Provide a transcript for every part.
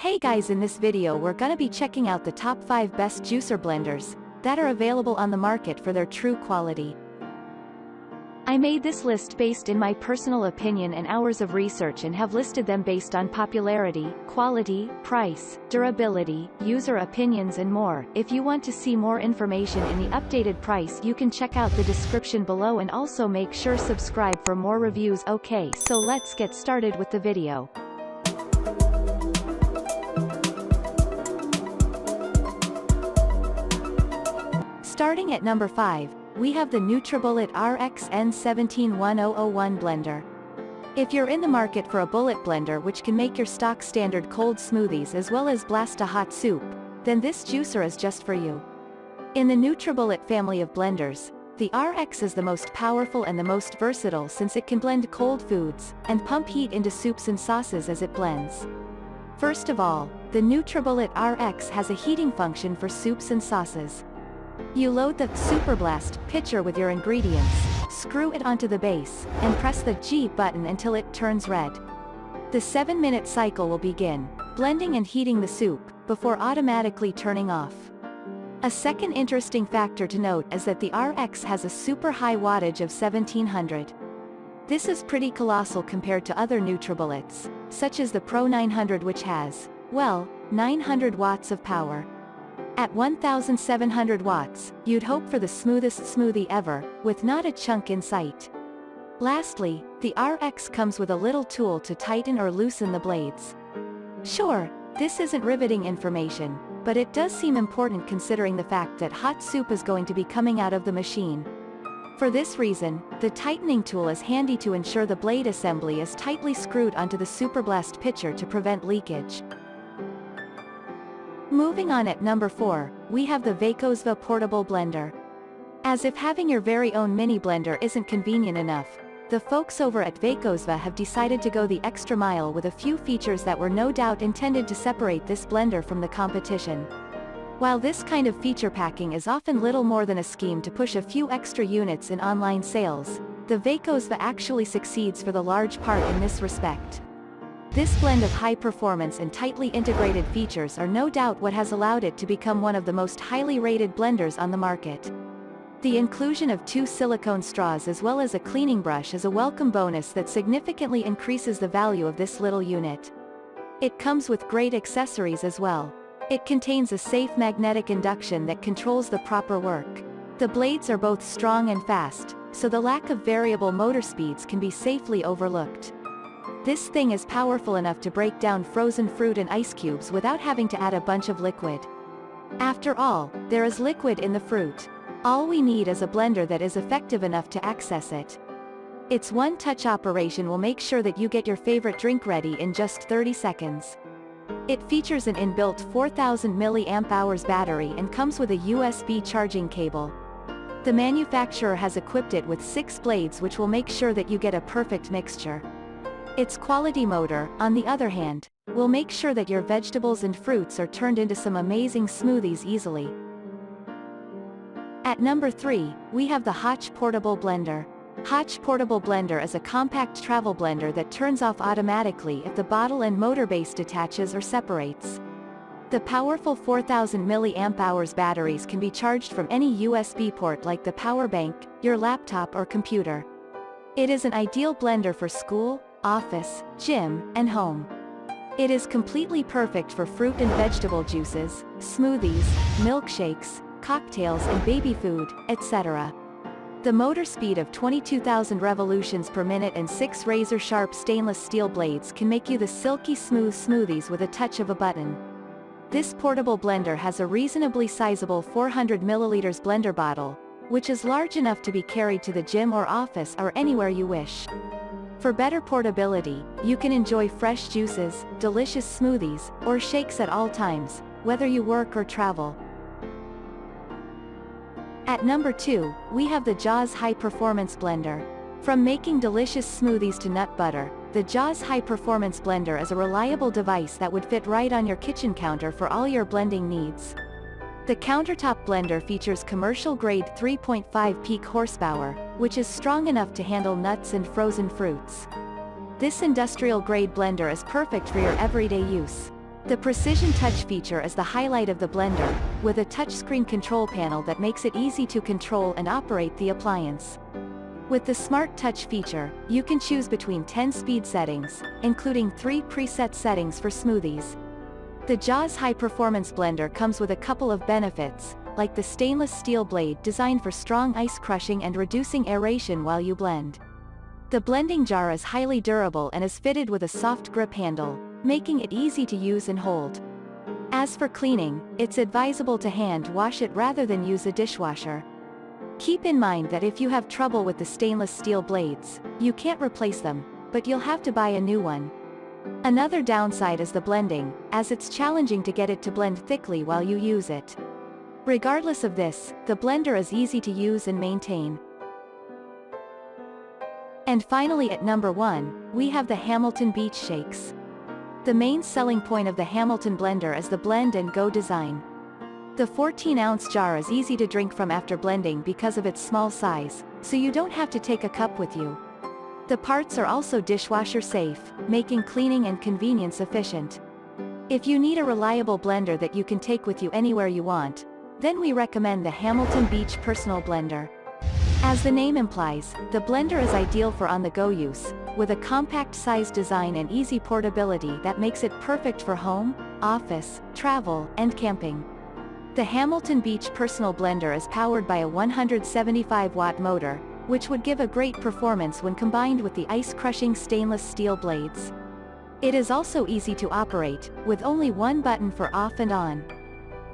Hey guys, in this video we're gonna be checking out the top 5 best juicer blenders that are available on the market for their true quality. I made this list based in my personal opinion and hours of research and have listed them based on popularity, quality, price, durability, user opinions and more. If you want to see more information in the updated price, you can check out the description below and also make sure subscribe for more reviews. Okay, so let's get started with the video. Starting at number 5, we have the NutriBullet RXN 171001 blender. If you're in the market for a bullet blender which can make your stock standard cold smoothies as well as blast a hot soup, then this juicer is just for you. In the NutriBullet family of blenders, the RX is the most powerful and the most versatile since it can blend cold foods and pump heat into soups and sauces as it blends. First of all, the NutriBullet RX has a heating function for soups and sauces. You load the Super Blast pitcher with your ingredients, screw it onto the base, and press the G button until it turns red. The 7-minute cycle will begin, blending and heating the soup, before automatically turning off. A second interesting factor to note is that the RX has a super high wattage of 1700. This is pretty colossal compared to other NutriBullets, such as the Pro 900 which has, well, 900 watts of power. At 1700 watts, you'd hope for the smoothest smoothie ever, with not a chunk in sight. Lastly, the RX comes with a little tool to tighten or loosen the blades. Sure, this isn't riveting information, but it does seem important considering the fact that hot soup is going to be coming out of the machine. For this reason, the tightening tool is handy to ensure the blade assembly is tightly screwed onto the Super Blast pitcher to prevent leakage. Moving on at number 4, we have the Vaeqozva portable blender. As if having your very own mini blender isn't convenient enough, the folks over at Vaeqozva have decided to go the extra mile with a few features that were no doubt intended to separate this blender from the competition. While this kind of feature packing is often little more than a scheme to push a few extra units in online sales, the Vaeqozva actually succeeds for the large part in this respect. This blend of high performance and tightly integrated features are no doubt what has allowed it to become one of the most highly rated blenders on the market. The inclusion of 2 silicone straws as well as a cleaning brush is a welcome bonus that significantly increases the value of this little unit. It comes with great accessories as well. It contains a safe magnetic induction that controls the proper work. The blades are both strong and fast, so the lack of variable motor speeds can be safely overlooked. This thing is powerful enough to break down frozen fruit and ice cubes without having to add a bunch of liquid. After all, there is liquid in the fruit. All we need is a blender that is effective enough to access it. Its one-touch operation will make sure that you get your favorite drink ready in just 30 seconds. It features an inbuilt 4000 mAh battery and comes with a USB charging cable. The manufacturer has equipped it with 6 blades which will make sure that you get a perfect mixture. Its quality motor, on the other hand, will make sure that your vegetables and fruits are turned into some amazing smoothies easily. At number 3, we have the Hotch portable blender. Hotch portable blender is a compact travel blender that turns off automatically if the bottle and motor base detaches or separates. The powerful 4000 mAh batteries can be charged from any USB port like the power bank, your laptop or computer. It is an ideal blender for school, office, gym, and home. It is completely perfect for fruit and vegetable juices, smoothies, milkshakes, cocktails and baby food, etc. The motor speed of 22,000 revolutions per minute and 6 razor-sharp stainless steel blades can make you the silky smooth smoothies with a touch of a button. This portable blender has a reasonably sizable 400 ml blender bottle, which is large enough to be carried to the gym or office or anywhere you wish. For better portability, you can enjoy fresh juices, delicious smoothies, or shakes at all times, whether you work or travel. At number 2, we have the JAWZ High Performance Blender. From making delicious smoothies to nut butter, the JAWZ High Performance Blender is a reliable device that would fit right on your kitchen counter for all your blending needs. The countertop blender features commercial-grade 3.5 peak horsepower, which is strong enough to handle nuts and frozen fruits. This industrial-grade blender is perfect for your everyday use. The Precision Touch feature is the highlight of the blender, with a touchscreen control panel that makes it easy to control and operate the appliance. With the Smart Touch feature, you can choose between 10 speed settings, including 3 preset settings for smoothies. The JAWZ high-performance blender comes with a couple of benefits, like the stainless steel blade designed for strong ice crushing and reducing aeration while you blend. The blending jar is highly durable and is fitted with a soft grip handle, making it easy to use and hold. As for cleaning, it's advisable to hand wash it rather than use a dishwasher. Keep in mind that if you have trouble with the stainless steel blades, you can't replace them, but you'll have to buy a new one. Another downside is the blending, as it's challenging to get it to blend thickly while you use it. Regardless of this, the blender is easy to use and maintain. And finally at number 1, we have the Hamilton Beach Shakes. The main selling point of the Hamilton blender is the blend and go design. The 14-ounce jar is easy to drink from after blending because of its small size, so you don't have to take a cup with you. The parts are also dishwasher safe, making cleaning and convenience efficient. If you need a reliable blender that you can take with you anywhere you want, then we recommend the Hamilton Beach Personal Blender. As the name implies, the blender is ideal for on-the-go use, with a compact-sized design and easy portability that makes it perfect for home, office, travel, and camping. The Hamilton Beach Personal Blender is powered by a 175-watt motor, which would give a great performance when combined with the ice-crushing stainless steel blades. It is also easy to operate, with only one button for off and on.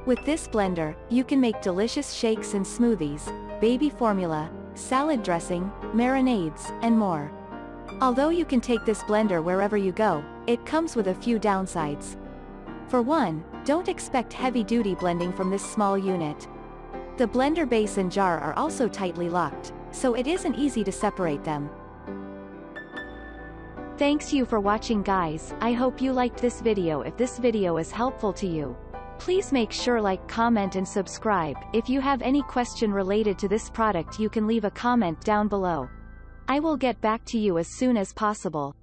With this blender, you can make delicious shakes and smoothies, baby formula, salad dressing, marinades, and more. Although you can take this blender wherever you go, it comes with a few downsides. For one, don't expect heavy-duty blending from this small unit. The blender base and jar are also tightly locked, so it isn't easy to separate them. Thanks you for watching guys, I hope you liked this video. If this video is helpful to you, please make sure like, comment and subscribe. If you have any question related to this product you can leave a comment down below. I will get back to you as soon as possible.